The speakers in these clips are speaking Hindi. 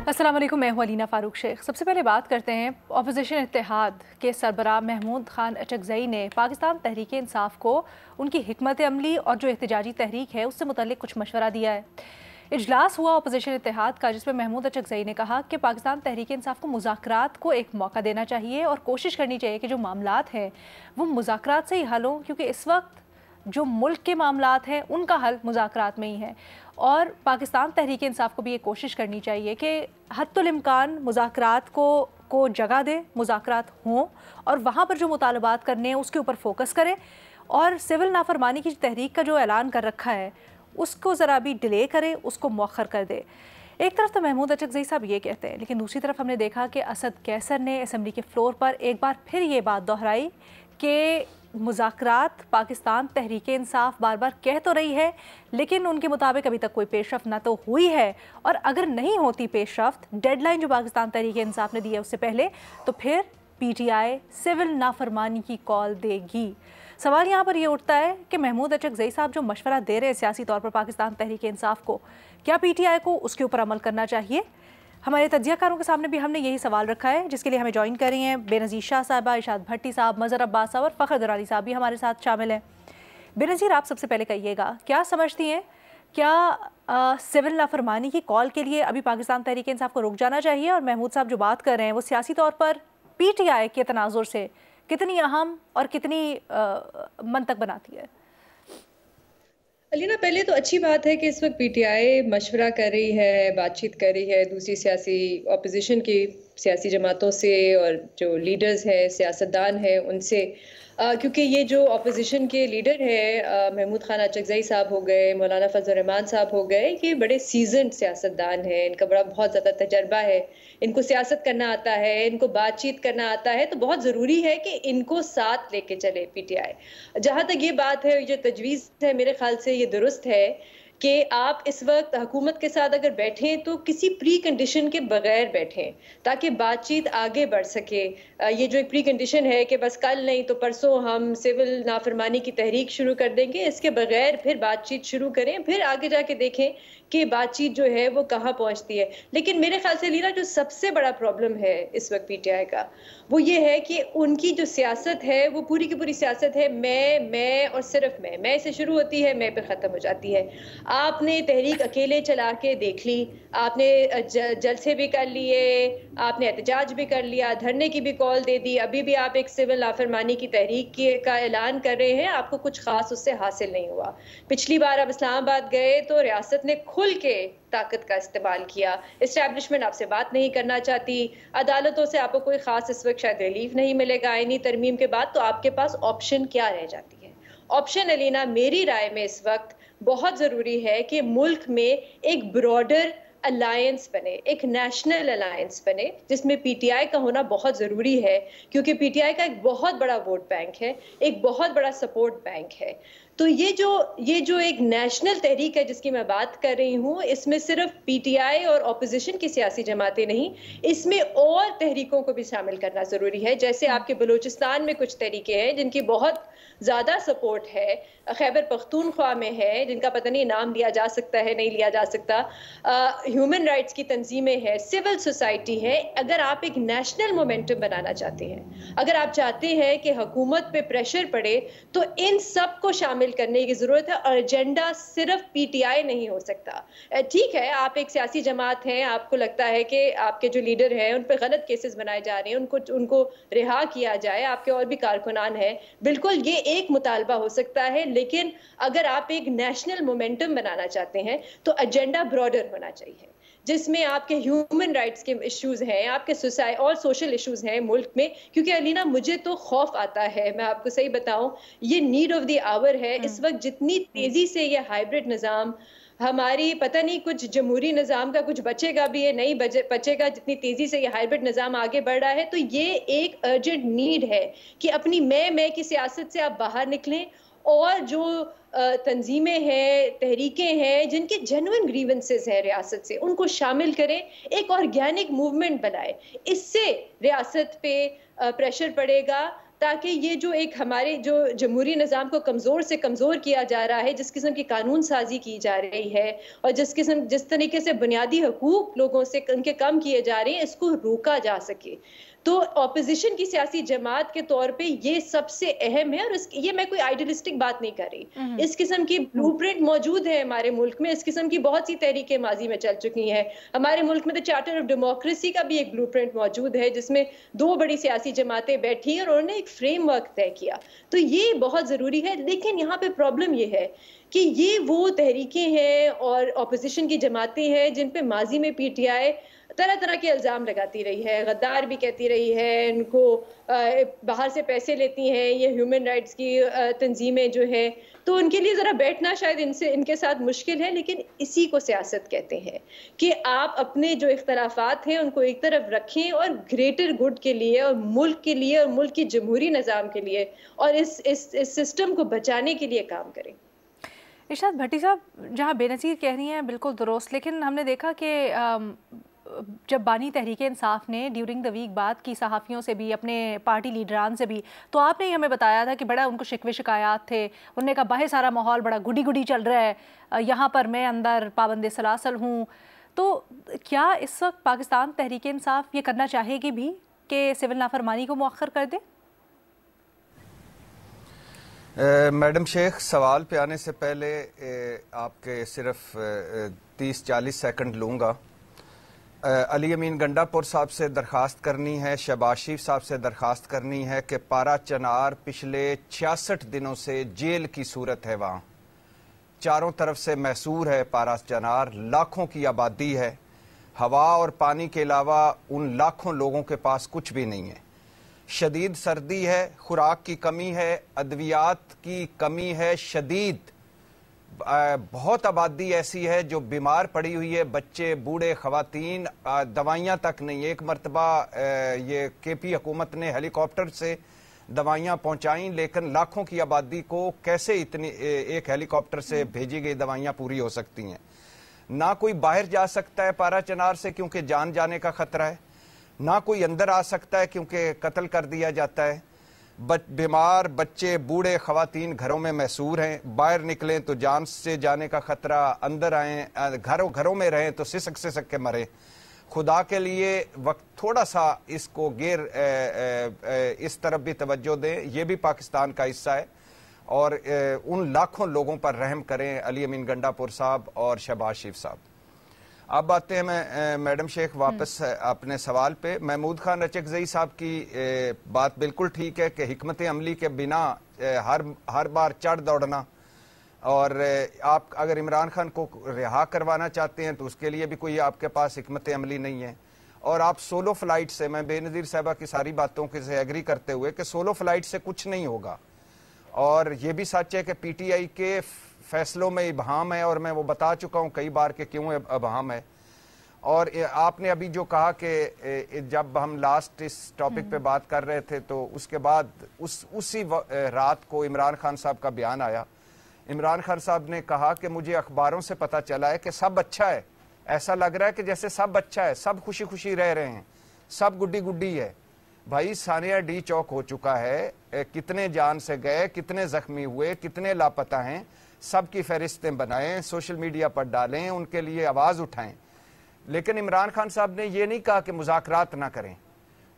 अस्सलाम वालेकुम, मैं हूं अलीना फ़ारूक शेख। सबसे पहले बात करते हैं अपोजिशन इत्तेहाद के सरबराह महमूद खान अचकज़ई ने पाकिस्तान तहरीक इंसाफ को उनकी हिकमत अमली और जो एहतजाजी तहरीक है उससे मुतल्लिक कुछ मशवरा दिया है। इजलास हुआ अपोजिशन इत्तेहाद का, जिसमें महमूद अचकज़ई ने कहा कि पाकिस्तान तहरीक इंसाफ को मुज़ाकरात को एक मौका देना चाहिए और कोशिश करनी चाहिए कि जो मामलात हैं वो मुज़ाकरात से ही हल हों, क्योंकि इस वक्त जो मुल्क के मामलात हैं उनका हल मुज़ाकरात में ही है। और पाकिस्तान तहरीक इंसाफ को भी ये कोशिश करनी चाहिए कि हद्दुल इम्कान मुज़ाकरात को जगह दे, मुज़ाकरात हों और वहाँ पर जो मुतालबात करने हैं उसके ऊपर फोकस करे, और सिविल नाफरमानी की तहरीक का जो ऐलान कर रखा है उसको ज़रा भी डिले करे, उसको मौखर कर दे। एक तरफ तो महमूद अचकज़ई साहब ये कहते हैं, लेकिन दूसरी तरफ हमने देखा कि असद कैसर ने असम्बली के फ्लोर पर एक बार फिर ये बात दोहराई कि मुज़ाकरात पाकिस्तान तहरीक इंसाफ बार बार कह तो रही है, लेकिन उनके मुताबिक अभी तक कोई पेशरफ्त ना तो हुई है, और अगर नहीं होती पेशरफ्त, डेडलाइन जो पाकिस्तान तहरीक इंसाफ ने दी है उससे पहले, तो फिर PTI सिविल नाफरमानी की कॉल देगी। सवाल यहाँ पर ये उठता है कि महमूद अचकज़ई साहब जो मशवरा दे रहे हैं सियासी तौर पर पाकिस्तान तहरीक इंसाफ को, क्या PTI को उसके ऊपर अमल करना चाहिए? हमारे तज्ज़ियाकारों के सामने भी हमने यही सवाल रखा है, जिसके लिए हमें ज्वाइन कर रही हैं बेनज़ीर शाह साहबा, इरशाद भट्टी साहब, मज़हर अब्बास साहब और फ़खर दरानी साहब भी हमारे साथ शामिल हैं। बेनज़ीर, आप सबसे पहले कहिएगा, क्या समझती हैं, क्या सिविल नाफरमानी की कॉल के लिए अभी पाकिस्तान तहरीक इंसाफ को रुक जाना चाहिए? और महमूद साहब जो बात कर रहे हैं वो सियासी तौर पर PTI के तनाजुर से कितनी अहम और कितनी मंतक बनाती है? अलीना, पहले तो अच्छी बात है कि इस वक्त PTI मशवरा कर रही है, बातचीत कर रही है दूसरी सियासी ऑपोजिशन की सियासी जमातों से और जो लीडर्स हैं, सियासतदान हैं, उनसे। क्योंकि ये जो ऑपोजिशन के लीडर हैं, महमूद खान अचकज़ई साहब हो गए, मौलाना फजल रहमान साहब हो गए, ये बड़े सीजन्ड सियासतदान हैं, इनका बहुत ज़्यादा तजर्बा है, इनको सियासत करना आता है, इनको बातचीत करना आता है, तो बहुत ज़रूरी है कि इनको साथ लेके चले PTI। जहाँ तक ये बात है, जो तजवीज़ है, मेरे ख्याल से ये दुरुस्त है कि आप इस वक्त हुकूमत के साथ अगर बैठें तो किसी प्री कंडीशन के बगैर बैठें, ताकि बातचीत आगे बढ़ सके। ये जो एक प्री कंडीशन है कि बस कल नहीं तो परसों हम सिविल नाफरमानी की तहरीक शुरू कर देंगे, इसके बगैर फिर बातचीत शुरू करें, फिर आगे जाके देखें कि बातचीत जो है वो कहाँ पहुंचती है। लेकिन मेरे ख्याल से लीला, जो सबसे बड़ा प्रॉब्लम है इस वक्त PTI का, वो ये है कि उनकी जो सियासत है वो पूरी की पूरी सियासत है मैं और सिर्फ मैं से शुरू होती है, मैं पे ख़त्म हो जाती है। आपने तहरीक अकेले चला के देख ली, आपने जलसे भी कर लिए, आपने एहतजाज भी कर लिया, धरने की भी कॉल दे दी, अभी भी आप एक सिविल नाफरमानी की तहरीक का ऐलान कर रहे हैं, आपको कुछ खास उससे हासिल नहीं हुआ। पिछली बार आप इस्लामाबाद गए तो रियासत ने खुल के ताकत का इस्तेमाल किया, इस्टेब्लिशमेंट आपसे बात नहीं करना चाहती, अदालतों से आपको कोई खास इस वक्त शायद रिलीफ नहीं मिलेगा आईनी तरमीम के बाद, तो आपके पास ऑप्शन क्या रह जाती है? ऑप्शन अलीना, मेरी राय में इस वक्त बहुत जरूरी है कि मुल्क में एक ब्रॉडर अलायंस बने, एक नेशनल अलायंस बने, जिसमें PTI का होना बहुत जरूरी है, क्योंकि PTI का एक बहुत बड़ा वोट बैंक है, एक बहुत बड़ा सपोर्ट बैंक है। तो ये जो एक नेशनल तहरीक है जिसकी मैं बात कर रही हूँ, इसमें सिर्फ PTI और ऑपोजिशन की सियासी जमातें नहीं, इसमें और तहरीकों को भी शामिल करना जरूरी है। जैसे आपके बलूचिस्तान में कुछ तहरीकें हैं जिनकी बहुत ज्यादा सपोर्ट है, खैबर पख्तूनख्वा में है, जिनका पता नहीं नाम लिया जा सकता है नहीं लिया जा सकता, ह्यूमन राइट्स की तंजीमें हैं, सिविल सोसाइटी है। अगर आप एक नेशनल मोमेंटम बनाना चाहते हैं, अगर आप चाहते हैं कि हुकूमत पे प्रेशर पड़े, तो इन सब को शामिल करने की जरूरत है, और एजेंडा सिर्फ PTI नहीं हो सकता। ठीक है, आप एक सियासी जमात हैं, आपको लगता है कि आपके जो लीडर हैं उन पर गलत केसेस बनाए जा रहे हैं, उनको रिहा किया जाए, आपके और भी कारकुनान हैं, बिल्कुल ये एक मुतालबा हो सकता है। लेकिन अगर आप एक नेशनल मोमेंटम बनाना चाहते हैं तो एजेंडा ब्रॉडर होना चाहिए, जिसमें आपके ह्यूमन राइट्स के इश्यूज हैं, आपके सोसाइटी और सोशल इश्यूज हैं मुल्क में। क्योंकि अलीना, मुझे तो खौफ आता है, मैं आपको सही बताऊं, ये नीड ऑफ द आवर है इस वक्त। जितनी तेजी से ये हाइब्रिड निज़ाम हमारी, पता नहीं कुछ जमहूरी निज़ाम का कुछ बचेगा भी है नहीं बचेगा, जितनी तेजी से ये हाइब्रिड निज़ाम आगे बढ़ रहा है, तो ये एक अर्जेंट नीड है कि अपनी मैं की सियासत से आप बाहर निकलें, और जो तंजीमें हैं, तहरीकें हैं, जिनके जेन्युइन ग्रीवेंसेस हैं रियासत से, उनको शामिल करें, एक ऑर्गेनिक मूवमेंट बनाए। इससे रियासत पे प्रेशर पड़ेगा, ताकि ये जो एक हमारे जो जमहूरी निज़ाम को कमज़ोर से कमज़ोर किया जा रहा है, जिस किस्म की कानून साज़ी की जा रही है और जिस तरीके से बुनियादी हकूक़ लोगों से उनके कम किए जा रहे हैं, इसको रोका जा सके। तो ऑपोज़िशन की सियासी जमात के तौर पे ये सबसे अहम है, और ये मैं कोई आइडियलिस्टिक बात नहीं कर रही। इस किस्म की ब्लूप्रिंट मौजूद है हमारे मुल्क में, इस किस्म की बहुत सी तहरीकें माज़ी में चल चुकी हैं। हमारे मुल्क में तो चार्टर ऑफ डेमोक्रेसी का भी एक ब्लूप्रिंट मौजूद है, जिसमें 2 बड़ी सियासी जमातें बैठी और उन्होंने एक फ्रेमवर्क तय किया। तो ये बहुत ज़रूरी है, लेकिन यहाँ पे प्रॉब्लम ये है कि ये वो तहरीकें हैं और ऑपोज़िशन की जमातें हैं जिन पे माज़ी में पीटीआई तरह-तरह के इल्ज़ाम लगाती रही है, गद्दार भी कहती रही है, इनको बाहर से पैसे लेती हैं, ये ह्यूमन राइट्स की तंज़ीमें जो हैं, तो उनके लिए ज़रा बैठना शायद इनके साथ मुश्किल है, लेकिन इसी को सियासत कहते हैं कि आप अपने जो इख्तलाफ़ात हैं, उनको एक तरफ रखें और ग्रेटर गुड के लिए और मुल्क के लिए और मुल्क की जमहूरी निज़ाम के लिए और इस सिस्टम को बचाने के लिए काम करें। इरशाद भट्टी साहब, जहाँ बेनज़ीर कह रही हैं बिल्कुल दुरुस्त, लेकिन हमने देखा कि जब बानी तहरीके इंसाफ ने ड्यूरिंग द वीक बात की सहाफ़ियों से भी, अपने पार्टी लीडरान से भी, तो आपने ही हमें बताया था कि बड़ा उनको शिकवे शिकायत थे। उन्होंने कहा बाहर सारा माहौल बड़ा गुडी गुडी चल रहा है, यहाँ पर मैं अंदर पाबंद सलासल हूँ। तो क्या इस वक्त पाकिस्तान तहरीके इंसाफ ये करना चाहेगी भी कि सिविल नाफरमानी को मौखर कर दे? मैडम शेख, सवाल पे आने से पहले आपके सिर्फ 30-40 सेकंड लूँगा। अली अमीन गंडापुर साहब से दरख्वास्त करनी है, शहबाज शरीफ साहब से दरख्वास्त करनी है कि पारा चनार पिछले 66 दिनों से जेल की सूरत है। वहाँ चारों तरफ से मैसूर है पारा चनार, लाखों की आबादी है। हवा और पानी के अलावा उन लाखों लोगों के पास कुछ भी नहीं है। शदीद सर्दी है, खुराक की कमी है, अद्वियात की कमी है शदीद। बहुत आबादी ऐसी है जो बीमार पड़ी हुई है, बच्चे, बूढ़े, खवातीन, दवाइयाँ तक नहीं। एक मरतबा ये केपी हुकूमत ने हेलीकॉप्टर से दवाइयाँ पहुँचाई, लेकिन लाखों की आबादी को कैसे इतनी एक हेलीकॉप्टर से भेजी गई दवाइयाँ पूरी हो सकती हैं? ना कोई बाहर जा सकता है पारा चनार से क्योंकि जान जाने का खतरा है, ना कोई अंदर आ सकता है क्योंकि कत्ल कर दिया जाता है। बीमार बच्चे, बूढ़े, खवातीन घरों में मैसूर हैं। बाहर निकलें तो जान से जाने का खतरा, अंदर आएँ घरों में रहें तो सिसक सिसक के मरें। खुदा के लिए वक्त थोड़ा सा इसको इस तरफ भी तवज्जो दें, ये भी पाकिस्तान का हिस्सा है, और उन लाखों लोगों पर रहम करें, अली अमीन गंडापुर साहब और शहबाज शरीफ साहब। अब आते हैं मैडम शेख वापस अपने सवाल पे। महमूद खान अचकजई साहब की बात बिल्कुल ठीक है कि हिकमत अमली के बिना हर बार चढ़ दौड़ना, और आप अगर इमरान खान को रिहा करवाना चाहते हैं तो उसके लिए भी कोई आपके पास हिकमत अमली नहीं है। और आप सोलो फ्लाइट से, मैं बेनज़ीर साहबा की सारी बातों के से एग्री करते हुए कि सोलो फ्लाइट से कुछ नहीं होगा, और ये भी सच है कि पीटीआई के फैसलों में इबहम है, और मैं वो बता चुका हूँ कई बार कि क्यों इबहम है। और आपने अभी जो कहा कि जब हम लास्ट इस टॉपिक पे बात कर रहे थे तो उसके बाद उसी रात को इमरान खान साहब का बयान आया। इमरान खान साहब ने कहा कि मुझे अखबारों से पता चला है कि सब अच्छा है, ऐसा लग रहा है कि जैसे सब अच्छा है, सब खुशी खुशी रह रहे हैं, सब गुड्डी गुड्डी है। भाई सानिया डी चौक हो चुका है, कितने जान से गए, कितने जख्मी हुए, कितने लापता हैं, सबकी फहरिस्तें बनाएं, सोशल मीडिया पर डालें, उनके लिए आवाज़ उठाएं। लेकिन इमरान खान साहब ने यह नहीं कहा कि मुज़ाकरात ना करें।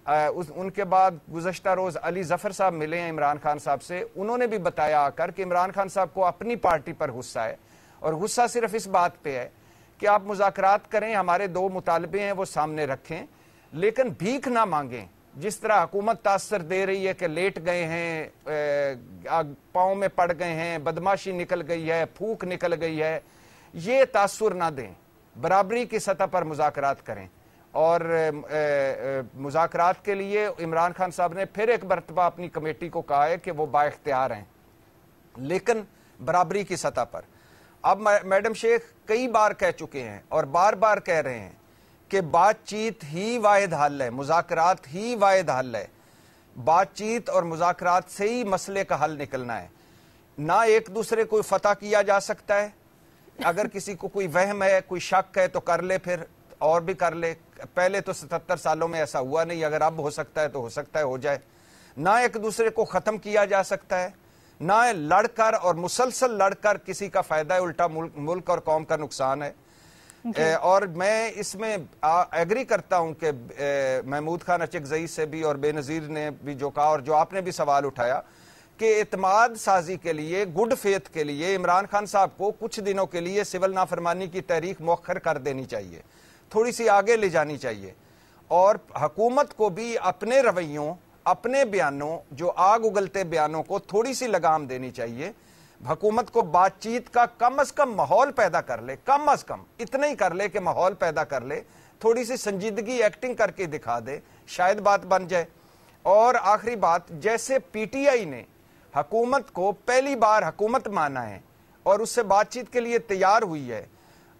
उनके बाद गुज़श्ता रोज़ अली ज़फ़र साहब मिले हैं इमरान खान साहब से, उन्होंने भी बताया आकर कि इमरान खान साहब को अपनी पार्टी पर गुस्सा है, और गुस्सा सिर्फ इस बात पे है कि आप मुज़ाकरात करें, हमारे 2 मुतालबे हैं वो सामने रखें, लेकिन भीख ना मांगें। जिस तरह हुकूमत तासर दे रही है कि लेट गए हैं, पाँव में पड़ गए हैं, बदमाशी निकल गई है, फूक निकल गई है, ये तासुर ना दें। बराबरी की सतह पर मुज़ाकरात करें, और मुज़ाकरात के लिए इमरान खान साहब ने फिर एक मरतबा अपनी कमेटी को कहा है कि वो बाइख्तियार हैं, लेकिन बराबरी की सतह पर। अब मैडम शेख कई बार कह चुके हैं और बार बार कह रहे हैं कि बातचीत ही वाहिद हल है, मुज़ाकरात ही वाहिद हल है। बातचीत और मुज़ाकरात से ही मसले का हल निकलना है, ना एक दूसरे को फतह किया जा सकता है। अगर किसी को कोई वहम है, कोई शक है तो कर ले, फिर और भी कर ले। पहले तो 77 सालों में ऐसा हुआ नहीं, अगर अब हो सकता है तो हो सकता है हो जाए। ना एक दूसरे को ख़त्म किया जा सकता है, ना लड़कर और मुसलसल लड़कर किसी का फ़ायदा है, उल्टा मुल्क और कौम का नुकसान है। और मैं इसमें एग्री करता हूं कि महमूद खान अचकजई से भी और बेनज़ीर ने भी जो कहा और जो आपने भी सवाल उठाया कि एतमाद साजी के लिए, गुड फेथ के लिए इमरान खान साहब को कुछ दिनों के लिए सिविल नाफरमानी की तहरीक मौखर कर देनी चाहिए, थोड़ी सी आगे ले जानी चाहिए, और हुकूमत को भी अपने रवैयों, अपने बयानों, जो आग उगलते बयानों को थोड़ी सी लगाम देनी चाहिए। हुकूमत को बातचीत का कम अज कम माहौल पैदा कर ले, कम अज कम इतना ही कर ले कि माहौल पैदा कर ले, थोड़ी सी संजीदगी एक्टिंग करके दिखा दे, शायद बात बन जाए। और आखिरी बात, जैसे पीटीआई ने हुकूमत को पहली बार हुकूमत माना है और उससे बातचीत के लिए तैयार हुई है,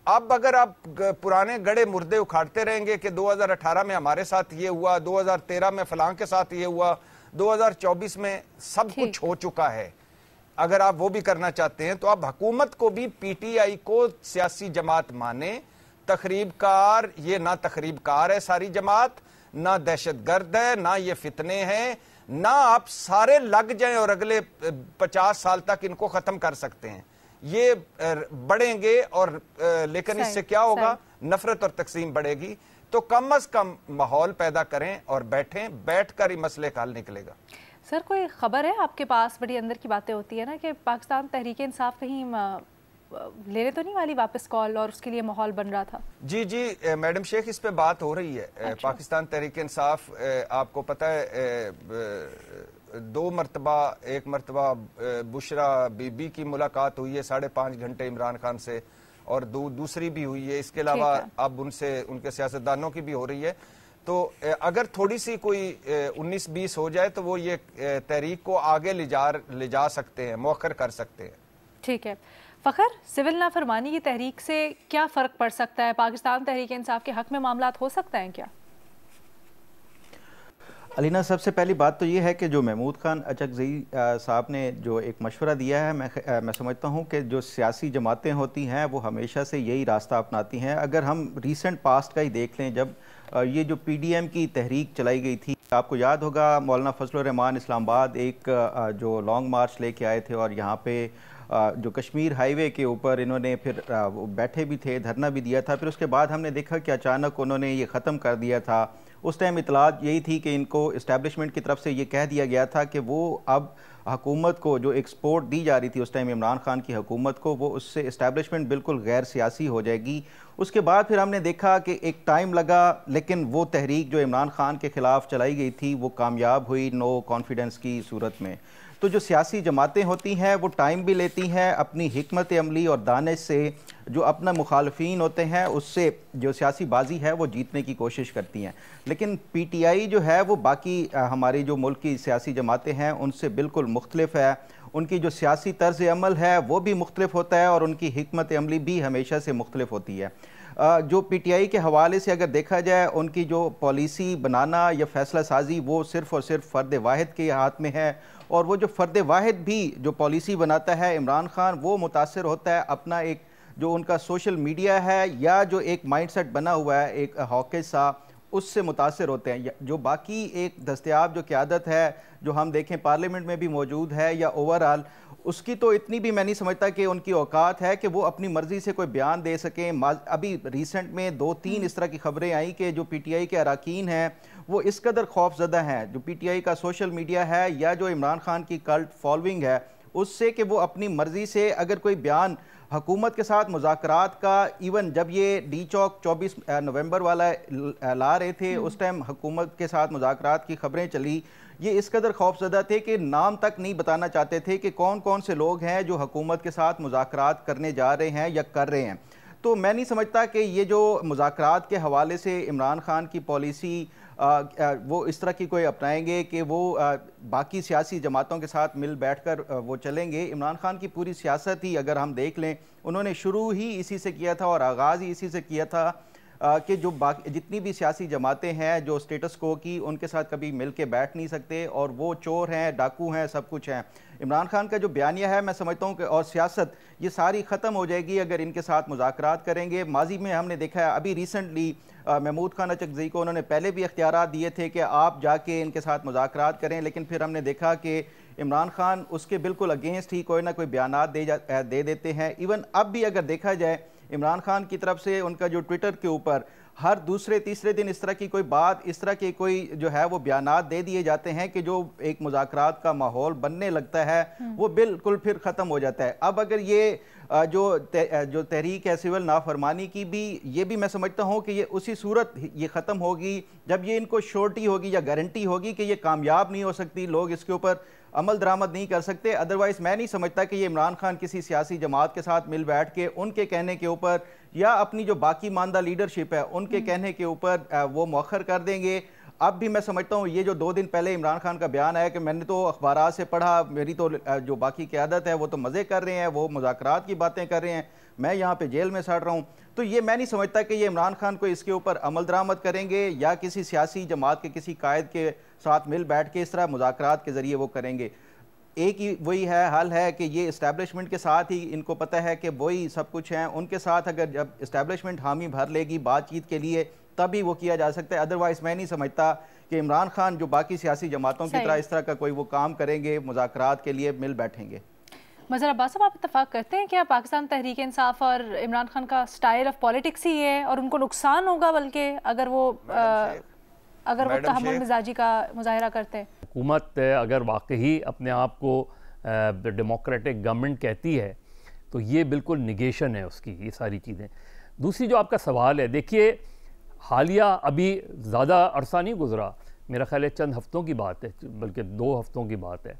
अब अगर आप पुराने गड़े मुर्दे उखाड़ते रहेंगे कि 2018 में हमारे साथ ये हुआ, 2013 में फलां के साथ ये हुआ, 2024 में सब कुछ हो चुका है, अगर आप वो भी करना चाहते हैं तो अब हुकूमत को भी पीटीआई को सियासी जमात माने। तखरीबकार, ये ना तखरीबकार है सारी जमात, ना दहशतगर्द है, ना ये फितने हैं, ना आप सारे लग जाएं और अगले 50 साल तक इनको खत्म कर सकते हैं। ये बढ़ेंगे और लेकिन इससे क्या होगा, नफरत और तकसीम बढ़ेगी। तो कम अज कम माहौल पैदा करें और बैठें, बैठकर ही मसले का हल निकलेगा। सर, कोई खबर है आपके पास, बड़ी अंदर की बातें होती है ना, कि पाकिस्तान तहरीक इंसाफ कहीं लेने तो नहीं वाली वापस कॉल, और उसके लिए माहौल बन रहा था? जी जी मैडम शेख, इस पे बात हो रही है। अच्छा। पाकिस्तान तहरीक इंसाफ, आपको पता है 2 मरतबा, एक मरतबा बुशरा बीबी की मुलाकात हुई है 5.5 घंटे इमरान खान से, और दूसरी भी हुई है। इसके अलावा अब उनसे, उनके सियासतदानों की भी हो रही है। तो अगर थोड़ी सी कोई 19-20 हो जाए तो वो ये तहरीक को आगे ले जा सकते हैं, मौखर कर सकते हैं। ठीक है फ़खर, सिविल नाफरमानी की तहरीक से क्या फ़र्क पड़ सकता है? पाकिस्तान तहरीक इंसाफ के हक में मामलात हो सकता है क्या? अलीना, सबसे पहली बात तो ये है कि जो महमूद खान अचकजई साहब ने जो एक मशवरा दिया है, मैं समझता हूँ कि जो सियासी जमातें होती हैं वो हमेशा से यही रास्ता अपनाती हैं। अगर हम रीसेंट पास्ट का ही देख लें, जब ये जो पीडीएम की तहरीक चलाई गई थी, आपको याद होगा मौलाना फजलुर रहमान इस्लामाबाद एक जो लॉन्ग मार्च लेके आए थे, और यहाँ पे जो कश्मीर हाईवे के ऊपर इन्होंने फिर बैठे भी थे, धरना भी दिया था। फिर उसके बाद हमने देखा कि अचानक उन्होंने ये ख़त्म कर दिया था। उस टाइम इतलात यही थी कि इनको इस्टेब्लिशमेंट की तरफ से ये कह दिया गया था कि वो अब हुकूमत को जो एक सपोर्ट दी जा रही थी उस टाइम इमरान खान की हुकूमत को, वो उससे इस्टेब्लिशमेंट बिल्कुल गैर सियासी हो जाएगी। उसके बाद फिर हमने देखा कि एक टाइम लगा, लेकिन वो तहरीक जो इमरान खान के ख़िलाफ़ चलाई गई थी वो कामयाब हुई नो कॉन्फिडेंस की सूरत में। तो जो सियासी जमातें होती हैं वो टाइम भी लेती हैं, अपनी हिकमत अमली और दानिश से जो अपना मुखालफीन होते हैं उससे जो सियासी बाजी है वो जीतने की कोशिश करती हैं। लेकिन पीटीआई जो है वो बाकी हमारी जो मुल्क की सियासी जमातें हैं उनसे बिल्कुल मुख्तलिफ है। उनकी जो सियासी तर्ज अमल है वो भी मुख्तलिफ होता है और उनकी हिकमत अमली भी हमेशा से मुख्तलिफ होती है। जो पीटीआई के हवाले से अगर देखा जाए, उनकी जो पॉलिसी बनाना या फैसला साजी वो सिर्फ़ और सिर्फ फ़र्द वाहिद के हाथ में है, और वो जो फ़र्द वाहिद भी जो पॉलिसी बनाता है इमरान खान, वो मुतासर होता है अपना एक जो उनका सोशल मीडिया है या जो एक माइंडसेट बना हुआ है एक हॉकेज सा, उससे मुतासर होते हैं। जो बाकी एक दस्तयाब जो क़यादत है जो हम देखें पार्लियामेंट में भी मौजूद है या ओवरऑल, उसकी तो इतनी भी मैं नहीं समझता कि उनकी औकात है कि वो अपनी मर्जी से कोई बयान दे सकें। अभी रिसेंट में 2-3 इस तरह की खबरें आई कि जो पीटीआई के अरकान हैं वो इस कदर खौफजदा हैं, जो पीटीआई का सोशल मीडिया है या जो इमरान खान की कल्ट फॉलोइंग है उससे, कि वो अपनी मर्जी से अगर कोई बयान हुकूमत के साथ मुज़ाकरात का, इवन जब ये डी चौक 24 नवंबर वाला ला रहे थे उस टाइम हुकूमत के साथ मुज़ाकरात की खबरें चली, ये इस कदर खौफजदा थे कि नाम तक नहीं बताना चाहते थे कि कौन कौन से लोग हैं जो हुकूमत के साथ मुज़ाकरात करने जा रहे हैं या कर रहे हैं। तो मैं नहीं समझता कि ये जो मुज़ाकरात के हवाले से इमरान खान की पॉलिसी वो इस तरह की कोई अपनाएंगे कि वो बाकी सियासी जमातों के साथ मिल बैठकर वो चलेंगे। इमरान खान की पूरी सियासत ही अगर हम देख लें, उन्होंने शुरू ही इसी से किया था और आगाज़ ही इसी से किया था। कि जो बाकी जितनी भी सियासी जमातें हैं जो स्टेटस को की उनके साथ कभी मिल के बैठ नहीं सकते और वो चोर हैं, डाकू हैं, सब कुछ हैं। इमरान खान का जो बयानिया है मैं समझता हूँ कि और सियासत ये सारी ख़त्म हो जाएगी अगर इनके साथ मुज़ाकरात करेंगे। माजी में हमने देखा है, अभी रिसेंटली महमूद खान अचकज़ई को उन्होंने पहले भी इख्तियारात दिए थे कि आप जाके इनके साथ मुज़ाकरात करें, लेकिन फिर हमने देखा कि इमरान खान उसके बिल्कुल अगेंस्ट ही कोई ना कोई बयानात दे देते हैं। इवन अब भी अगर देखा जाए इमरान खान की तरफ से उनका जो ट्विटर के ऊपर हर दूसरे तीसरे दिन इस तरह की कोई बात, इस तरह के कोई जो है वो बयानात दे दिए जाते हैं कि जो एक मुज़ाकरात का माहौल बनने लगता है वो बिल्कुल फिर ख़त्म हो जाता है। अब अगर ये जो तहरीक है सिविल नाफरमानी की भी, ये भी मैं समझता हूँ कि ये उसी सूरत ये ख़त्म होगी जब ये इनको श्योरिटी होगी या गारंटी होगी कि ये कामयाब नहीं हो सकती, लोग इसके ऊपर अमल दरामद नहीं कर सकते। अदरवाइज़ मैं नहीं समझता कि ये इमरान खान किसी सियासी जमात के साथ मिल बैठ के उनके कहने के ऊपर या अपनी जो बाकी मानदा लीडरशिप है उनके कहने के ऊपर वो मौखर कर देंगे। अब भी मैं समझता हूँ ये जो 2 दिन पहले इमरान खान का बयान आया कि मैंने तो अखबारात से पढ़ा, मेरी तो जो बाकी क़यादत है वो तो मज़े कर रहे हैं, वो मुज़ाकरात की बातें कर रहे हैं, मैं यहाँ पे जेल में सड़ रहा हूँ, तो ये मैं नहीं समझता कि ये इमरान खान को इसके ऊपर अमल दरामद करेंगे या किसी सियासी जमात के किसी कायद के साथ मिल बैठ के इस तरह मुज़ाकरात के ज़रिए वो करेंगे। एक ही वही है हल है कि ये इस्टेब्लिशमेंट के साथ ही इनको पता है कि वही सब कुछ हैं, उनके साथ अगर जब इस्टेब्लिशमेंट हामी भर लेगी बातचीत के लिए तभी वो किया जा सकता है। अदरवाइज़ मैं नहीं समझता कि इमरान खान जो बाकी सियासी जमातों की तरह इस तरह का कोई वो काम करेंगे, मुज़ाकरात के लिए मिल बैठेंगे। मज़हर अब्बास साहब, आप इत्तेफाक करते हैं क्या पाकिस्तान तहरीक इंसाफ और इमरान खान का स्टाइल ऑफ पॉलिटिक्स ही है और उनको नुकसान होगा बल्कि अगर वो तहम्मुल मिजाजी का मुजाहिरा करते हैं? हुकूमत अगर वाकई अपने आप को डेमोक्रेटिक गवर्नमेंट कहती है तो ये बिल्कुल निगेशन है उसकी, ये सारी चीज़ें। दूसरी जो आपका सवाल है, देखिए हालिया अभी ज़्यादा अरसा नहीं गुज़रा, मेरा ख्याल है चंद हफ्तों की बात है, बल्कि 2 हफ्तों की बात है,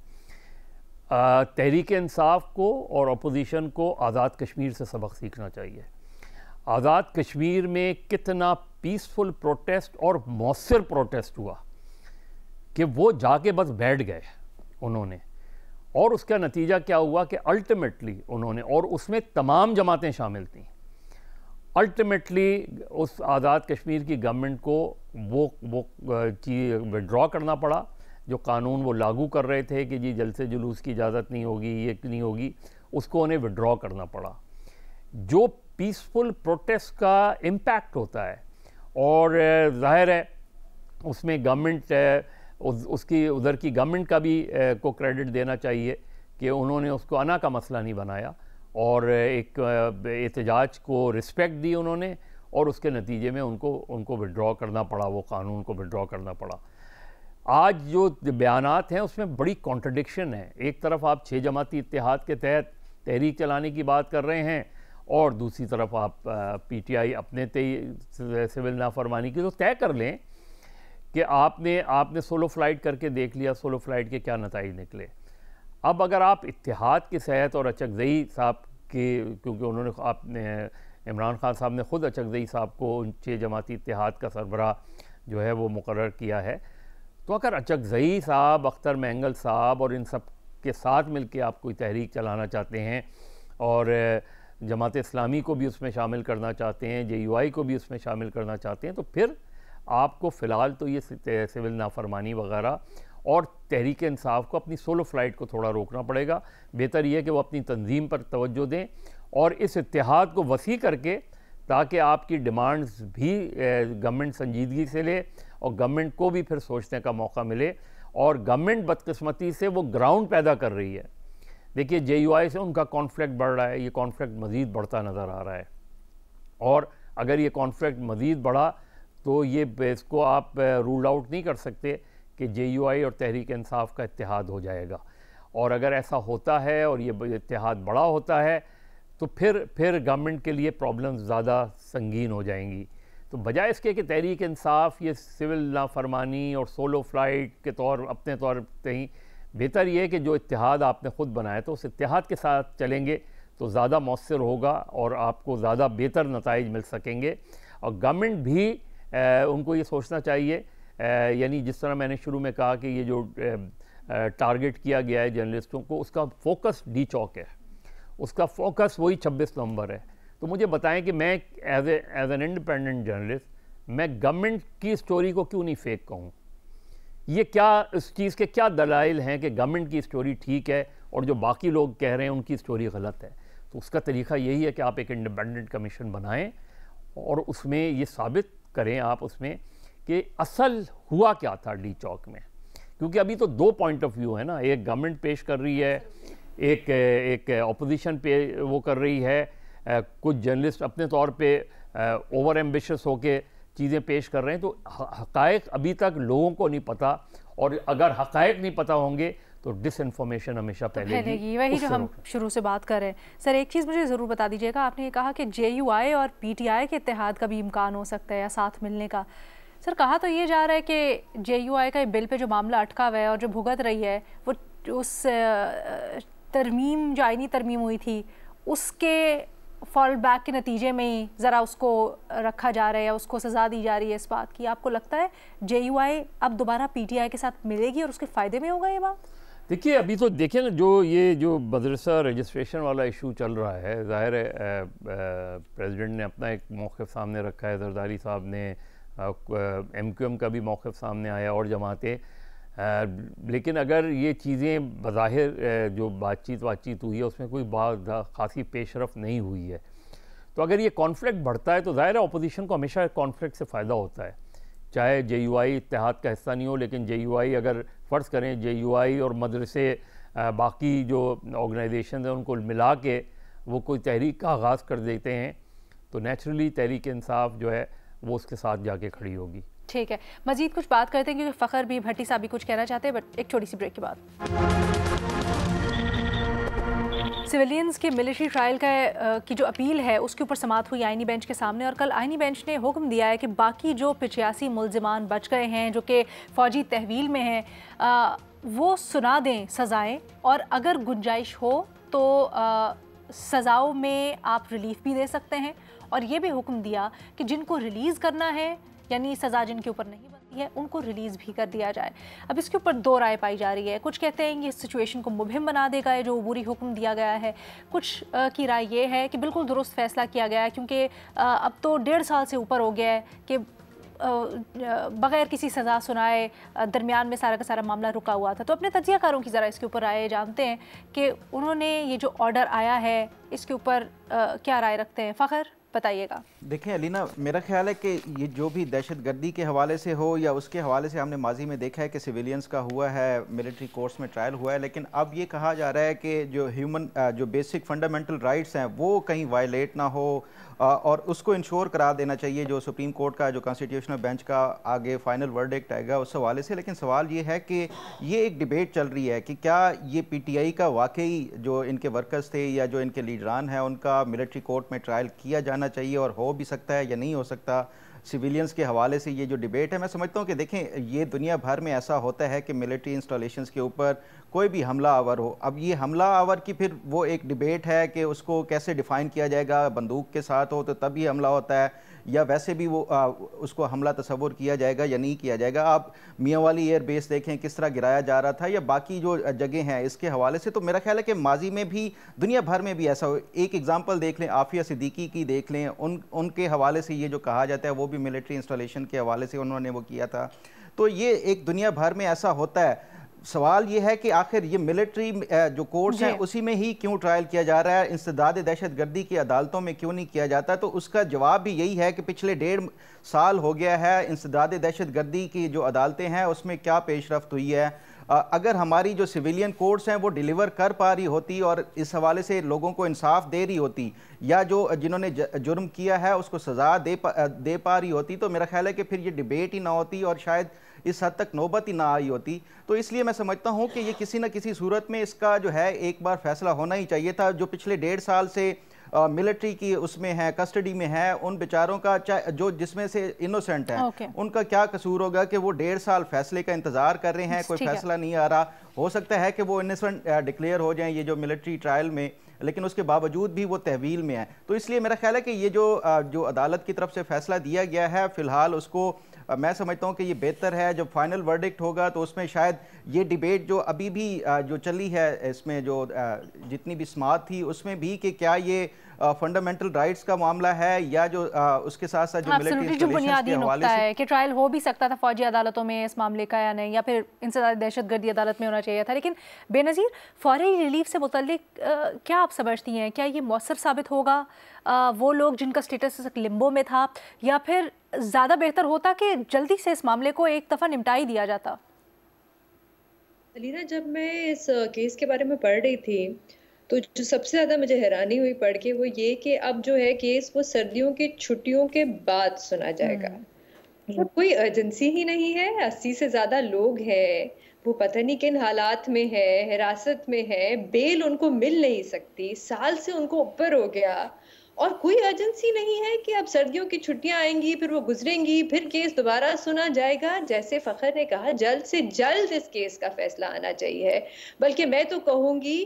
तहरीक इंसाफ को और अपोजिशन को आज़ाद कश्मीर से सबक सीखना चाहिए। आज़ाद कश्मीर में कितना पीसफुल प्रोटेस्ट और मौसर प्रोटेस्ट हुआ कि वो जाके बस बैठ गए उन्होंने, और उसका नतीजा क्या हुआ कि अल्टीमेटली उन्होंने, और उसमें तमाम जमातें शामिल थीं, अल्टीमेटली उस आज़ाद कश्मीर की गवर्नमेंट को वो चीज़ विड्रॉ करना पड़ा। जो कानून वो लागू कर रहे थे कि जी जलसे जुलूस की इजाज़त नहीं होगी, ये नहीं होगी, उसको उन्हें विड्रॉ करना पड़ा। जो पीसफुल प्रोटेस्ट का इम्पैक्ट होता है, और ज़ाहिर है उसमें गवर्नमेंट उसकी उधर की गवर्नमेंट का भी को क्रेडिट देना चाहिए कि उन्होंने उसको अना का मसला नहीं बनाया और एक एहतजाज को रिस्पेक्ट दी उन्होंने, और उसके नतीजे में उनको विड्रॉ करना पड़ा, वो कानून को विड्रॉ करना पड़ा। आज जो बयानात हैं उसमें बड़ी कॉन्ट्रडिक्शन है। एक तरफ आप 6 जमाती इत्तेहाद के तहत तहरीक चलाने की बात कर रहे हैं और दूसरी तरफ आप PTI अपने सिविल नाफरमानी की। तो तय कर लें कि आपने सोलो फ्लाइट करके देख लिया, सोलो फ्लाइट के क्या नताइज निकले। अब अगर आप इत्तेहाद की सेहत और अचकज़ई साहब के, क्योंकि उन्होंने आपने इमरान खान साहब ने ख़ुद अचकज़ई साहब को 6 जमाती इत्तेहाद का सरबराह जो है वो मुकर्रर किया है, तो अगर अचकज़ई साहब, अख्तर मैंगल साहब और इन सब के साथ मिल के आप कोई तहरीक चलाना चाहते हैं और जमात इस्लामी को भी उसमें शामिल करना चाहते हैं, JUI को भी उसमें शामिल करना चाहते हैं, तो फिर आपको फ़िलहाल तो ये सिविल नाफरमानी वगैरह और तहरीक इंसाफ को अपनी सोलो फ्लाइट को थोड़ा रोकना पड़ेगा। बेहतर यह है कि वो अपनी तंजीम पर तवज्जो दें और इस इत्तेहाद को वसी करके, ताकि आपकी डिमांड्स भी गवर्नमेंट संजीदगी से ले और गवर्नमेंट को भी फिर सोचने का मौका मिले। और गवर्नमेंट बदकिस्मती से वो ग्राउंड पैदा कर रही है। देखिए JUI से उनका कॉन्फ्लिक्ट बढ़ रहा है, ये कॉन्फ्लिक्ट मज़ीद बढ़ता नज़र आ रहा है, और अगर ये कॉन्फ्लिक्ट मज़ीद बढ़ा तो ये इसको आप रूल आउट नहीं कर सकते कि JUI और तहरीक इंसाफ का इत्तेहाद हो जाएगा। और अगर ऐसा होता है और ये इत्तेहाद बड़ा होता है तो फिर गवर्नमेंट के लिए प्रॉब्लम्स ज़्यादा संगीन हो जाएंगी। तो बजाय इसके कि तहरीक इंसाफ ये सिविल नाफरमानी और सोलो फ्लाइट के अपने तौर पर ही, बेहतर ये है कि जो इत्तेहाद आपने ख़ुद बनाया तो उस इत्तेहाद के साथ चलेंगे तो ज़्यादा मौसर होगा और आपको ज़्यादा बेहतर नताइज मिल सकेंगे। और गवर्नमेंट भी उनको ये सोचना चाहिए, यानी जिस तरह मैंने शुरू में कहा कि ये जो टारगेट किया गया है जर्नलिस्टों को, उसका फोकस D चौक है, उसका फोकस वही 26 नवंबर है। तो मुझे बताएं कि मैं एज एन इंडिपेंडेंट जर्नलिस्ट मैं गवर्नमेंट की स्टोरी को क्यों नहीं फेक कहूँ? ये क्या इस चीज़ के क्या दलाइल हैं कि गवर्नमेंट की स्टोरी ठीक है और जो बाकी लोग कह रहे हैं उनकी स्टोरी गलत है? तो उसका तरीका यही है कि आप एक इंडिपेंडेंट कमीशन बनाएं और उसमें ये साबित करें आप उसमें कि असल हुआ क्या था डी चौक में, क्योंकि अभी तो दो पॉइंट ऑफ व्यू है ना, एक गवर्नमेंट पेश कर रही है, एक ऑपोजिशन पे वो कर रही है, कुछ जर्नलिस्ट अपने तौर पे ओवर एम्बिशियस होके चीज़ें पेश कर रहे हैं। तो हक़ाइक़ अभी तक लोगों को नहीं पता, और अगर हक़ाइक़ नहीं पता होंगे तो डिसइंफॉर्मेशन हमेशा फैलेगी। वही जो हम शुरू से बात कर रहे हैं। सर एक चीज़ मुझे ज़रूर बता दीजिएगा, आपने कहा कि JUI और PTI के इत्तेहाद का भी इम्कान हो सकता है या साथ मिलने का। सर कहा तो ये जा रहा है कि JUI का बिल पे जो मामला अटका हुआ है और जो भुगत रही है वो उस तरमीम जो आईनी तरमीम हुई थी उसके फॉल बैक के नतीजे में ही ज़रा उसको रखा जा रहा है या उसको सज़ा दी जा रही है इस बात की। आपको लगता है JUI अब दोबारा PTI के साथ मिलेगी और उसके फ़ायदे में होगा ये बात? देखिए अभी तो देखिए ना, जो मदरसा रजिस्ट्रेशन वाला इशू चल रहा है, ज़ाहिर है प्रेसिडेंट ने अपना एक मौक़िफ़ सामने रखा है, जरदारी साहब ने, MQM का भी मौक़िफ़ सामने आया और जमातें, लेकिन अगर ये चीज़ें बज़ाहिर जो बातचीत हुई है उसमें कोई बात खासी पेशरफ नहीं हुई है, तो अगर ये कॉन्फ्लिक्ट बढ़ता है तो ज़ाहिर है अपोजिशन को हमेशा कॉन्फ्लिक्ट से फ़ायदा होता है, चाहे JUI इत्तेहाद का हिस्सा नहीं हो। लेकिन JUI अगर फ़र्ज़ करें JUI और मदरसे बाकी जो ऑर्गेनाइजेशन हैं उनको मिला के वो कोई तहरीक का आगाज़ कर देते हैं तो नेचुरली तहरीक इंसाफ जो है वो उसके साथ जाके खड़ी होगी। ठीक है, मज़ीद कुछ बात करते हैं क्योंकि फ़खर भी भट्टी साहब भी कुछ कहना चाहते हैं, बट एक छोटी सी ब्रेक के बाद। सिविलियंस के मिलिट्री ट्रायल की जो अपील है उसके ऊपर समाअत हुई आईनी बेंच के सामने, और कल आईनी बेंच ने हुक्म दिया है कि बाकी जो 85 मुल्ज़िमान बच गए हैं जो कि फ़ौजी तहवील में हैं वो सुना दें सज़ाएँ, और अगर गुंजाइश हो तो सज़ाओं में आप रिलीफ भी दे सकते हैं। और ये भी हुक्म दिया कि जिनको रिलीज़ करना है यानी सज़ा जिनके ऊपर नहीं बनती है उनको रिलीज़ भी कर दिया जाए। अब इसके ऊपर दो राय पाई जा रही है, कुछ कहते हैं ये सिचुएशन को मुबहिम बना देगा ये जो अबूरी हुक्म दिया गया है, कुछ की राय ये है कि बिल्कुल दुरुस्त फैसला किया गया है क्योंकि अब तो 1.5 साल से ऊपर हो गया है कि बग़ैर किसी सज़ा सुनाए दरमियान में सारा का सारा मामला रुका हुआ था। तो अपने तज्ज़ियाकारों की ज़रा इसके ऊपर राय जानते हैं कि उन्होंने ये जो ऑर्डर आया है इसके ऊपर क्या राय रखते हैं। फ़खर बताइएगा। देखें अलीना, मेरा ख्याल है कि ये जो भी दहशतगर्दी के हवाले से हो या उसके हवाले से हमने माजी में देखा है कि सिविलियंस का हुआ है, मिलिट्री कोर्ट्स में ट्रायल हुआ है, लेकिन अब ये कहा जा रहा है कि जो बेसिक फंडामेंटल राइट्स हैं वो कहीं वायलेट ना हो और उसको इंश्योर करा देना चाहिए जो सुप्रीम कोर्ट का जो कॉन्स्टिट्यूशनल बेंच का आगे फाइनल वर्डिक्ट आएगा उस हवाले से। लेकिन सवाल ये है कि ये एक डिबेट चल रही है कि क्या ये PTI का वाकई जो इनके वर्कर्स थे या जो इनके लीडरान हैं उनका मिलिट्री कोर्ट में ट्रायल किया जाना चाहिए और हो भी सकता है या नहीं हो सकता। सिविलियंस के हवाले से ये जो डिबेट है, मैं समझता हूँ कि देखें ये दुनिया भर में ऐसा होता है कि मिलिट्री इंस्टॉलेशंस के ऊपर कोई भी हमला आवर हो, अब ये हमला आवर की फिर वो एक डिबेट है कि उसको कैसे डिफ़ाइन किया जाएगा, बंदूक के साथ हो तो तभी हमला होता है या वैसे भी वो उसको हमला तस्वुर किया जाएगा या नहीं किया जाएगा। आप मियाँ वाली एयर बेस देखें किस तरह गिराया जा रहा था या बाकी जो जगह हैं इसके हवाले से, तो मेरा ख्याल है कि माजी में भी दुनिया भर में भी ऐसा हो। एक एग्जांपल देख लें, आफिया सिद्दीकी की देख लें, उनके हवाले से ये जो कहा जाता है वो भी मिलिट्री इंस्टॉलेशन के हवाले से उन्होंने वो किया था। तो ये एक दुनिया भर में ऐसा होता है। सवाल ये है कि आखिर ये मिलिट्री जो कोर्ट्स हैं उसी में ही क्यों ट्रायल किया जा रहा है, इंसदाद दहशतगर्दी की अदालतों में क्यों नहीं किया जाता? तो उसका जवाब भी यही है कि पिछले 1.5 साल हो गया है, इंसदाद दहशतगर्दी की जो अदालतें हैं उसमें क्या पेशरफ्त हुई है। अगर हमारी जो सिविलियन कोर्ट्स हैं वो डिलीवर कर पा रही होती और इस हवाले से लोगों को इंसाफ दे रही होती या जो जिन्होंने जुर्म किया है उसको सज़ा दे पा रही होती, तो मेरा ख्याल है कि फिर ये डिबेट ही ना होती और शायद इस हद तक नौबत ही ना आई होती। तो इसलिए मैं समझता हूँ कि ये किसी न किसी सूरत में इसका जो है एक बार फैसला होना ही चाहिए था। जो पिछले 1.5 साल से मिलिट्री की उसमें है, कस्टडी में है, उन बेचारों का जो जिसमें से इनोसेंट है उनका क्या कसूर होगा कि वो 1.5 साल फैसले का इंतजार कर रहे हैं, कोई फैसला नहीं आ रहा। हो सकता है कि वो इनोसेंट डिक्लेयर हो जाएं ये जो मिलिट्री ट्रायल में, लेकिन उसके बावजूद भी वो तहवील में है। तो इसलिए मेरा ख्याल है कि ये जो अदालत की तरफ से फैसला दिया गया है फिलहाल उसको मैं समझता हूँ कि ये बेहतर है। जब फाइनल वर्डिक्ट होगा तो उसमें शायद ये डिबेट जो अभी भी जो चली है इसमें जो जितनी भी समाअत थी उसमें भी कि क्या ये फंडामेंटल राइट्स का मामला है या जो उसके साथ साथ जो मिलिट्री जो बुनियादी नुक्ता है कि ट्रायल हो भी सकता था फौजी अदालतों में इस मामले का या नहीं, या फिर इंसदादी दहशतगर्दी अदालत में होना चाहिए था। लेकिन बेनज़ीर, फौरी रिलीफ से मुतल्लिक क्या आप समझती हैं, क्या ये मौसर साबित होगा वो लोग जिनका स्टेटस लिम्बो में था, या फिर ज़्यादा बेहतर होता कि जल्दी से इस मामले को एक दफ़ा निपटा ही दिया जाता? अलीना, जब मैं इस केस के बारे में पढ़ रही थी तो जो सबसे ज़्यादा मुझे हैरानी हुई पढ़ के वो ये कि अब जो है केस वो सर्दियों की छुट्टियों के बाद सुना जाएगा। मतलब कोई अर्जेंसी ही नहीं है। 80 से ज़्यादा लोग हैं, वो पता नहीं किन हालात में है, हिरासत में है, बेल उनको मिल नहीं सकती, साल से उनको ऊपर हो गया और कोई अर्जेंसी नहीं है कि अब सर्दियों की छुट्टियां आएंगी, फिर वो गुजरेंगी, फिर केस दोबारा सुना जाएगा। जैसे फखर ने कहा, जल्द से जल्द इस केस का फैसला आना चाहिए। बल्कि मैं तो कहूंगी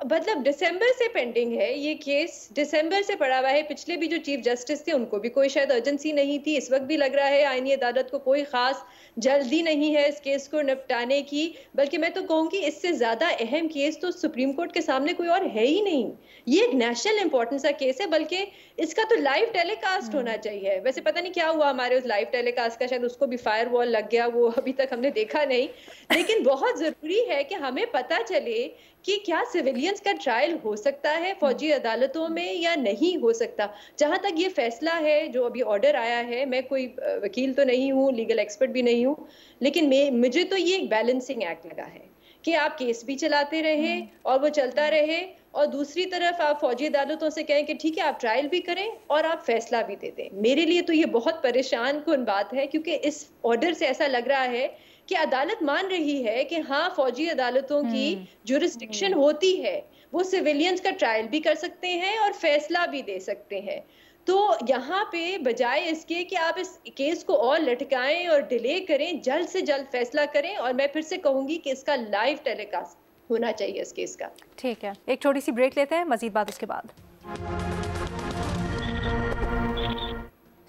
मतलब दिसंबर से पेंडिंग है ये केस, दिसंबर से पड़ा हुआ है। पिछले भी जो चीफ जस्टिस थे उनको भी कोई शायद अर्जेंसी नहीं थी। इस वक्त भी लग रहा है आईनी अदालत को कोई खास जल्दी नहीं है इस केस को निपटाने की। बल्कि मैं तो कहूंगी इससे ज्यादा अहम केस तो सुप्रीम कोर्ट के सामने कोई और है ही नहीं। ये एक नेशनल इंपॉर्टेंस का केस है, बल्कि इसका तो लाइव टेलीकास्ट होना चाहिए। वैसे पता नहीं क्या हुआ हमारे उस लाइव टेलीकास्ट का, शायद उसको भी फायर वॉल लग गया, वो अभी तक हमने देखा नहीं। लेकिन बहुत जरूरी है कि हमें पता चले कि क्या सिविलियंस का ट्रायल हो सकता है फौजी अदालतों में या नहीं हो सकता। जहां तक ये फैसला है, जो अभी ऑर्डर आया है, मैं कोई वकील तो नहीं हूँ, लीगल एक्सपर्ट भी नहीं हूँ, लेकिन मुझे तो ये एक बैलेंसिंग एक्ट लगा है कि आप केस भी चलाते रहे और वो चलता रहे, और दूसरी तरफ आप फौजी अदालतों से कहें कि ठीक है आप ट्रायल भी करें और आप फैसला भी दे दें। मेरे लिए तो ये बहुत परेशान कुन बात है, क्योंकि इस ऑर्डर से ऐसा लग रहा है कि अदालत मान रही है कि हाँ फौजी अदालतों की जुरिस्डिक्शन होती है, वो सिविलियंस का ट्रायल भी कर सकते हैं और फैसला भी दे सकते हैं। तो यहाँ पे बजाय इसके कि आप इस केस को और लटकाएं और डिले करें, जल्द से जल्द फैसला करें। और मैं फिर से कहूंगी कि इसका लाइव टेलीकास्ट होना चाहिए इस केस का। ठीक है, एक छोटी सी ब्रेक लेते हैं, मजीद बात उसके बाद।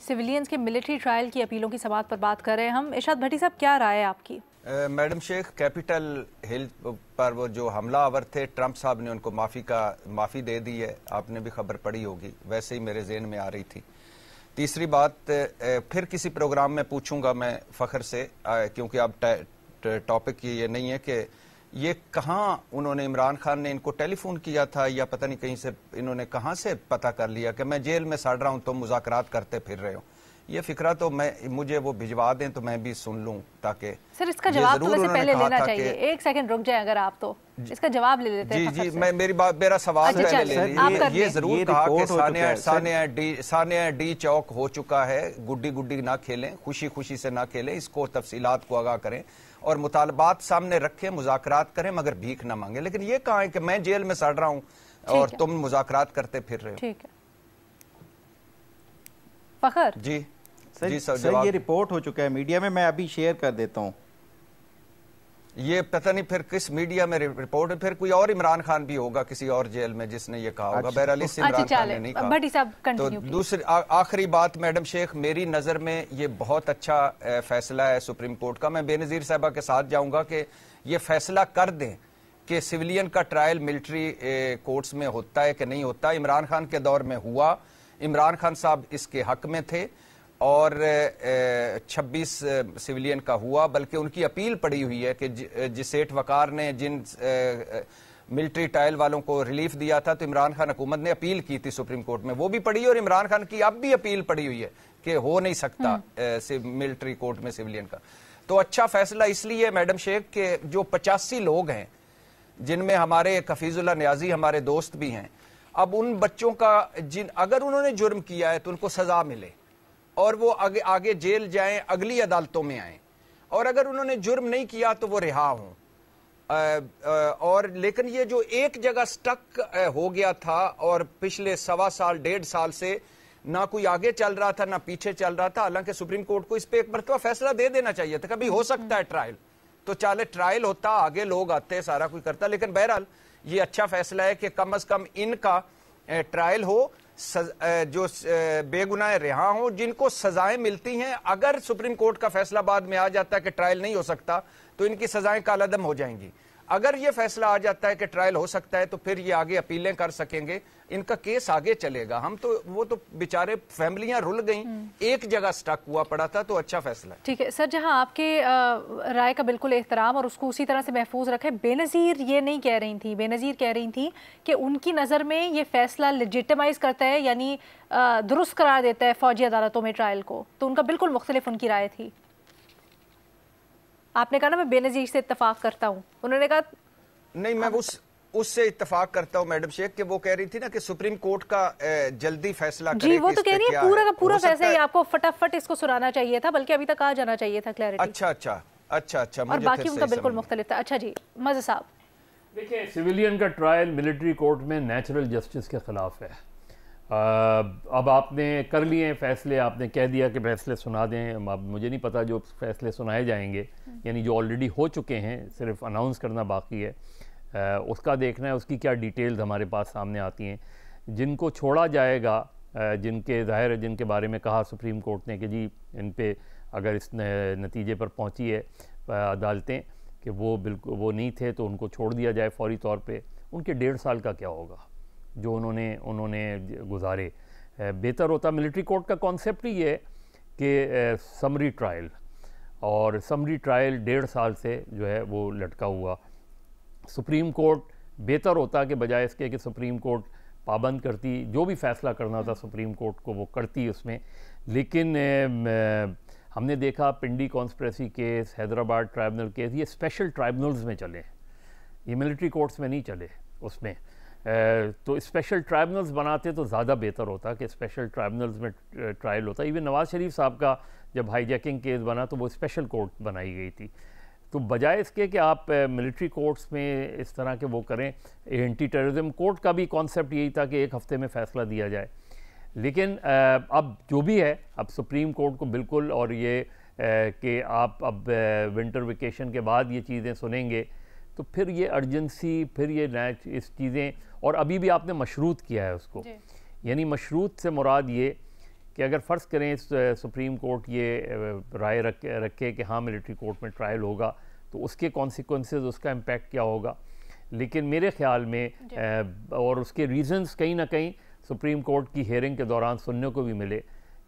सिविलियंस के मिलिट्री ट्रायल की अपीलों की समाअत पर बात कर रहे हैं हम। इरशाद भट्टी साहब, क्या राय है आपकी? मैडम शेख, कैपिटल हिल पर वो जो हमलावर थे, ट्रंप साहब ने उनको माफ़ी दे दी है, आपने भी खबर पड़ी होगी, वैसे ही मेरे ज़हन में आ रही थी। तीसरी बात, फिर किसी प्रोग्राम में पूछूंगा मैं फ़खर से, क्योंकि अब टॉपिक ये नहीं है कि ये कहाँ उन्होंने, इमरान खान ने इनको टेलीफोन किया था या पता नहीं कहीं से इन्होंने कहाँ से पता कर लिया कि मैं जेल में सड़ रहा हूँ तो मुज़ाकरात करते फिर रहे हो। ये फिक्रा तो मुझे वो भिजवा दें तो मैं भी सुन लूं, ताकि सर इसका जवाब तो वैसे पहले लेना चाहिए। एक सेकंड रुक जाए अगर आप, तो इसका जवाब ले लेते हैं। जी, मेरा सवाल पहले ले लीजिए। ये जरूर कहा कि सानिया डी चौक हो चुका है, गुड्डी गुड्डी ना खेलें, खुशी खुशी से ना खेलें, इसको तफसीलात को आगाह करें और मुतालबात सामने रखें, मुज़ाकरात करें, मगर भीख ना मांगे। लेकिन ये कहा है कि मैं जेल में सड़ रहा हूँ और तुम मुज़ाकरात करते फिर रहे हो। ठीक है फखर जी। सर ये रिपोर्ट हो चुका है मीडिया में, मैं अभी शेयर कर देता हूं। ये पता नहीं फिर किस मीडिया में रिपोर्ट है, फिर कोई और इमरान खान भी होगा किसी और जेल में जिसने ये कहा होगा। बहरहाल इस इमरान खान ने नहीं कहा। भट्टी साहब कंटिन्यू। दूसरी आखिरी बात मैडम शेख, मेरी नजर में ये बहुत अच्छा फैसला है सुप्रीम कोर्ट का। मैं बेनजीर साहबा के साथ जाऊंगा कि ये फैसला कर दें कि सिविलियन का ट्रायल मिलिट्री कोर्ट्स में होता है कि नहीं होता। इमरान खान के दौर में हुआ, इमरान खान साहब इसके हक में थे और 26 सिविलियन का हुआ, बल्कि उनकी अपील पड़ी हुई है कि जिस सेठ वकार ने जिन मिलिट्री ट्रायल वालों को रिलीफ दिया था तो इमरान खान हुकूमत ने अपील की थी सुप्रीम कोर्ट में, वो भी पड़ी और इमरान खान की अब भी अपील पड़ी हुई है कि हो नहीं सकता मिलिट्री कोर्ट में सिविलियन का। तो अच्छा फैसला इसलिए मैडम शेख के जो 85 लोग हैं जिनमें हमारे हफीजुल्लाह नियाजी हमारे दोस्त भी हैं, अब उन बच्चों का अगर उन्होंने जुर्म किया है तो उनको सजा मिले और वो आगे जेल जाएं, अगली अदालतों में आएं, और अगर उन्होंने जुर्म नहीं किया तो वो रिहा हों। और लेकिन ये जो एक जगह स्टक हो गया था और पिछले 1.25 साल 1.5 साल से ना कोई आगे चल रहा था ना पीछे चल रहा था, हालांकि सुप्रीम कोर्ट को इस पे एक मरतबा फैसला दे देना चाहिए था। कभी हो सकता है ट्रायल, तो चाले ट्रायल होता, आगे लोग आते, सारा कुछ करता। लेकिन बहरहाल ये अच्छा फैसला है कि कम से कम इनका ट्रायल हो, जो बेगुनाह रिहा हो, जिनको सजाएं मिलती हैं। अगर सुप्रीम कोर्ट का फैसला बाद में आ जाता है कि ट्रायल नहीं हो सकता तो इनकी सजाएं कालादम हो जाएंगी। अगर ये फैसला आ जाता है कि ट्रायल हो सकता है तो फिर ये आगे अपीलें कर सकेंगे, इनका केस आगे चलेगा। हम तो वो तो बेचारे फैमिलियां रुल गई, एक जगह स्टक हुआ पड़ा था, तो अच्छा फैसला है। ठीक है सर, जहां आपके राय का बिल्कुल एहतराम और उसको उसी तरह से महफूज रखें, बेनज़ीर ये नहीं कह रही थी, बेनज़ीर कह रही थी कि उनकी नज़र में ये फैसला लेजिटिमाइज करता है, यानी दुरुस्त करार देता है फौजी अदालतों में ट्रायल को, तो उनका बिल्कुल मुख्तलिफ उनकी राय थी। आपने कहा ना मैं बेनज़ीर से इत्तफाक करता हूँ, उन्होंने कहा नहीं, मैं उससे इत्तफाक करता हूँ मैडम शेख कि वो कह रही थी ना कि सुप्रीम कोर्ट का जल्दी फैसला करे। जी वो तो कह रही है पूरा का पूरा फैसला ही आपको फटाफट इसको सुनाना चाहिए था, बल्कि अभी तक आ जाना चाहिए था क्लैरिटी। अच्छा और बाकी उनका बिल्कुल मुख्तलिफ था। अच्छा जी मज़े साहब, देखिए सिविलियन का ट्रायल मिलिट्री कोर्ट में नेचुरल जस्टिस के खिलाफ है। अब आपने कर लिए फैसले, आपने कह दिया कि फैसले सुना दें। अब मुझे नहीं पता जो फैसले सुनाए जाएंगे, यानी जो ऑलरेडी हो चुके हैं, सिर्फ अनाउंस करना बाकी है, उसका देखना है उसकी क्या डिटेल्स हमारे पास सामने आती हैं। जिनको छोड़ा जाएगा, जिनके ज़ाहिर है जिनके बारे में कहा सुप्रीम कोर्ट ने कि जी इन पे अगर इस नतीजे पर पहुंची है अदालतें कि वो बिल्कुल वो नहीं थे, तो उनको छोड़ दिया जाए फौरी तौर पे। उनके 1.5 साल का क्या होगा जो उन्होंने गुजारे। बेहतर होता, मिलिट्री कोर्ट का कॉन्सेप्ट ही है कि समरी ट्रायल, और समरी ट्रायल 1.5 साल से जो है वो लटका हुआ। सुप्रीम कोर्ट बेहतर होता कि बजाय इसके कि सुप्रीम कोर्ट पाबंद करती, जो भी फैसला करना था सुप्रीम कोर्ट को वो करती उसमें। लेकिन हमने देखा Pindi conspiracy case, Hyderabad tribunal case, ये स्पेशल ट्राइब्यूनल्स में चले, ये मिलिट्री कोर्ट्स में नहीं चले उसमें। तो स्पेशल ट्राइब्यूनल्स बनाते तो ज़्यादा बेहतर होता कि स्पेशल ट्राइब्यूनल्स में ट्रायल होता। इवन नवाज़ शरीफ साहब का जब हाईजैकिंग केस बना तो वो स्पेशल कोर्ट बनाई गई थी। तो बजाय इसके कि आप मिलिट्री कोर्ट्स में इस तरह के वो करें, एंटी टेररिज्म कोर्ट का भी कॉन्सेप्ट यही था कि 1 हफ्ते में फ़ैसला दिया जाए। लेकिन अब जो भी है, अब सुप्रीम कोर्ट को बिल्कुल, और ये कि आप अब विंटर वेकेशन के बाद ये चीज़ें सुनेंगे तो फिर ये अर्जेंसी, फिर ये इस चीज़ें, और अभी भी आपने मशरूत किया है उसको, यानी मशरूत से मुराद ये कि अगर फ़र्ज़ करें सुप्रीम कोर्ट ये राय रखे कि हाँ मिलिट्री कोर्ट में ट्रायल होगा, तो उसके कॉन्सिक्वेंसेस, उसका इम्पैक्ट क्या होगा। लेकिन मेरे ख़्याल में और उसके रीज़न्स कहीं ना कहीं सुप्रीम कोर्ट की हेयरिंग के दौरान सुनने को भी मिले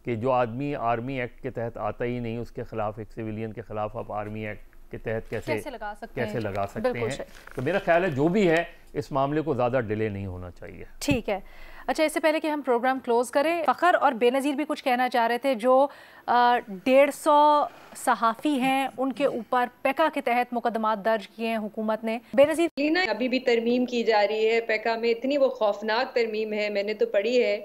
कि जो आदमी आर्मी एक्ट के तहत आता ही नहीं, उसके ख़िलाफ़, एक सिविलियन के ख़िलाफ़ आप आर्मी एक्ट के तहत कैसे लगा सकते हैं। तो मेरा ख्याल है जो भी है इस मामले को ज़्यादा डिले नहीं होना चाहिए। ठीक है। अच्छा, इससे पहले कि हम प्रोग्राम क्लोज करें, फ़खर और बेनज़ीर भी कुछ कहना चाह रहे थे। जो 150 सहाफ़ी हैं उनके ऊपर पेका के तहत मुकदमात दर्ज किए हैं हुकूमत ने। बेनज़ीर, अभी भी तरमीम की जा रही है पेका में, इतनी वो खौफनाक तरमीम है, मैंने तो पढ़ी है,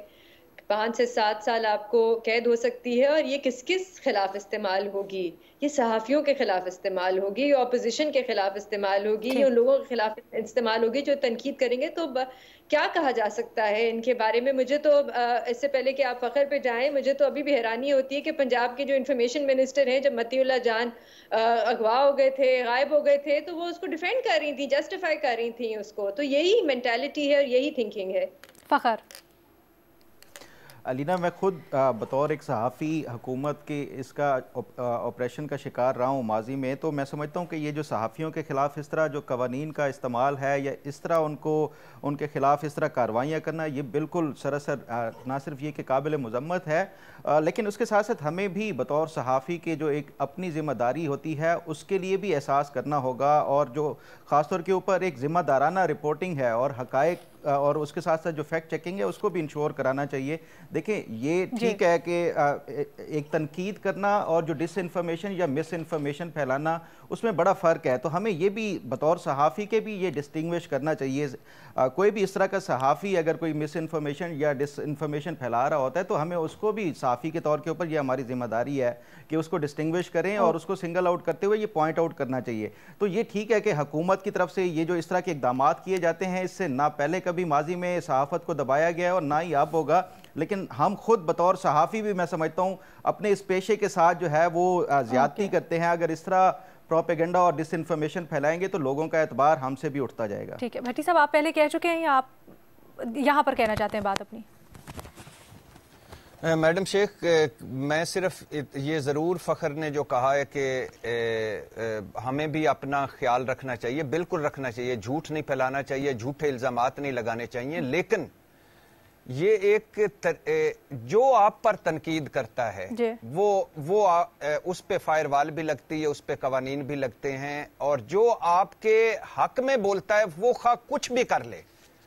5 से 7 साल आपको कैद हो सकती है। और ये किस किस खिलाफ इस्तेमाल होगी? ये सहाफ़ियों के खिलाफ इस्तेमाल होगी, ये ऑपोजिशन के खिलाफ इस्तेमाल होगी, ये उन लोगों के खिलाफ इस्तेमाल होगी जो तनकीद करेंगे। तो क्या कहा जा सकता है इनके बारे में? मुझे तो इससे पहले कि आप फ़खर पे जाएं, मुझे तो अभी भी हैरानी होती है कि पंजाब के जो इंफॉर्मेशन मिनिस्टर हैं, जब मतीउल्लाह जान अगवा हो गए थे, गायब हो गए थे, तो वो उसको डिफेंड कर रही थी, जस्टिफाई कर रही थी उसको। तो यही मेंटालिटी है और यही थिंकिंग है। फ़खर अलीना, मैं खुद बतौर एक सहाफ़ी हुकूमत के इसका ऑपरेशन का शिकार रहा हूँ माजी में, तो मैं समझता हूँ कि ये जो सहाफ़ियों के ख़िलाफ़ इस तरह जो कवानीन का इस्तेमाल है या इस तरह उनके ख़िलाफ़ इस तरह कार्रवाइयाँ करना, ये बिल्कुल सरासर ना सिर्फ ये कि काबिल मज़म्मत है, लेकिन उसके साथ साथ हमें भी बतौर सहाफ़ी के जो एक अपनी ज़िम्मेदारी होती है उसके लिए भी एहसास करना होगा, और जो ख़ास तौर के ऊपर एक ज़िम्मेदाराना रिपोर्टिंग है और हक़ाइक़ और उसके साथ साथ जो फैक्ट चेकिंग है उसको भी इंश्योर कराना चाहिए। देखिए, ये ठीक है कि एक तनकीद करना और जो डिसइंफॉर्मेशन या मिस इन्फॉर्मेशन फैलाना, उसमें बड़ा फ़र्क है। तो हमें ये भी बतौर सहाफ़ी के भी ये डिस्टिंग्विश करना चाहिए। कोई भी इस तरह का सहाफ़ी अगर कोई मिस इन्फॉर्मेशन या डिसइंफॉर्मेशन फैला रहा होता है तो हमें उसको भी सहाफ़ी के तौर के ऊपर ये हमारी ज़िम्मेदारी है कि उसको डिस्टिंग्विश करें और उसको सिंगल आउट करते हुए ये पॉइंट आउट करना चाहिए। तो ये ठीक है कि हुकूमत की तरफ से ये जो इस तरह के इक़दाम किए जाते हैं, इससे ना पहले कभी माजी में सहाफ़त को दबाया गया है और ना ही अब होगा, लेकिन हम खुद बतौर सहाफ़ी भी मैं समझता हूँ अपने इस पेशे के साथ जो है वो ज़्यादती करते हैं। अगर इस तरह प्रोपेगेंडा और डिसइंफॉर्मेशन फैलाएंगे तो लोगों का एतबार हमसे भी उठता जाएगा। ठीक है भट्टी साहब, आप पहले कह चुके हैं या आप यहाँ पर कहना चाहते हैं बात अपनी? मैडम शेख, मैं सिर्फ ये ज़रूर फ़ख्र ने जो कहा है कि हमें भी अपना ख्याल रखना चाहिए, बिल्कुल रखना चाहिए, झूठ नहीं फैलाना चाहिए, झूठे इल्ज़ामात नहीं लगाने चाहिए, लेकिन ये एक जो आप पर तनकीद करता है वो उस पे फायरवाल भी लगती है, उस पे कवानीन भी लगते हैं, और जो आपके हक में बोलता है वो कुछ भी कर ले,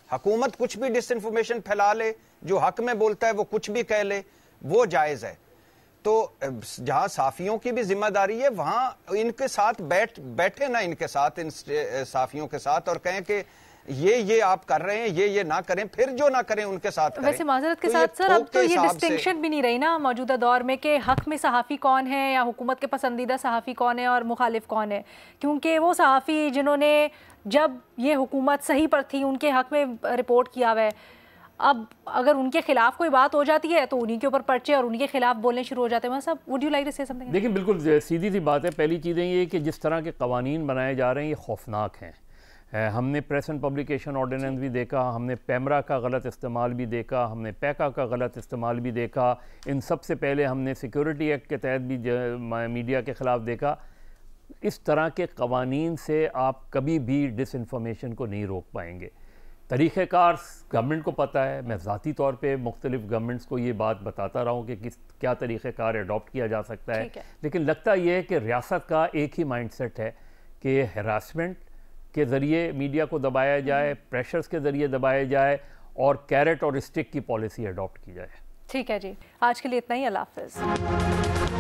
हुकूमत कुछ भी डिसइंफॉर्मेशन फैला ले, जो हक में बोलता है वो कुछ भी कह ले, वो जायज़ है। तो जहां साफियों की भी जिम्मेदारी है वहां इनके साथ बैठे ना, इनके साथ, इन साफियों के साथ, और कहें कि ये आप कर रहे हैं, ये ना करें, फिर जो ना करें उनके साथ करें। वैसे माजरत के साथ सर, अब तो ये डिस्टिंक्शन भी नहीं रही ना मौजूदा दौर में कि हक में सहाफ़ी कौन है या हुकूमत के पसंदीदा सहाफ़ी कौन है और मुखालिफ कौन है, क्योंकि वो सहाफ़ी जिन्होंने जब ये हुकूमत सही पर थी उनके हक में रिपोर्ट किया हुआ है, अब अगर उनके खिलाफ कोई बात हो जाती है तो उन्हीं के ऊपर पर्चे और उनके खिलाफ बोलने शुरू हो जाते हैं। सब would you like to say something? देखिए, बिल्कुल सीधी सी बात है। पहली चीज़ें ये कि जिस तरह के कवानीन बनाए जा रहे हैं ये खौफनाक हैं। हमने प्रेस एंड पब्लिकेशन ऑर्डिनेंस भी देखा, हमने पैमरा का गलत इस्तेमाल भी देखा, हमने पैका का गलत इस्तेमाल भी देखा, इन सबसे पहले हमने सिक्योरिटी एक्ट के तहत भी मीडिया के ख़िलाफ़ देखा। इस तरह के कवानीन से आप कभी भी डिसइंफॉर्मेशन को नहीं रोक पाएंगे। तरीक़ेकार गवर्नमेंट को पता है, मैं ज़ाती तौर पे मुख्तलिफ गवर्नमेंट्स को ये बात बताता रहा हूँ कि क्या तरीक़ेकार अडॉप्ट किया जा सकता है, लेकिन लगता ये है कि रियासत का एक ही माइंडसेट है कि हरासमेंट के ज़रिए मीडिया को दबाया जाए, प्रेशर्स के ज़रिए दबाया जाए और कैरेट और स्टिक की पॉलिसी अडॉप्ट की जाए। ठीक है जी, आज के लिए इतना ही। अल्लाह हाफ़िज़।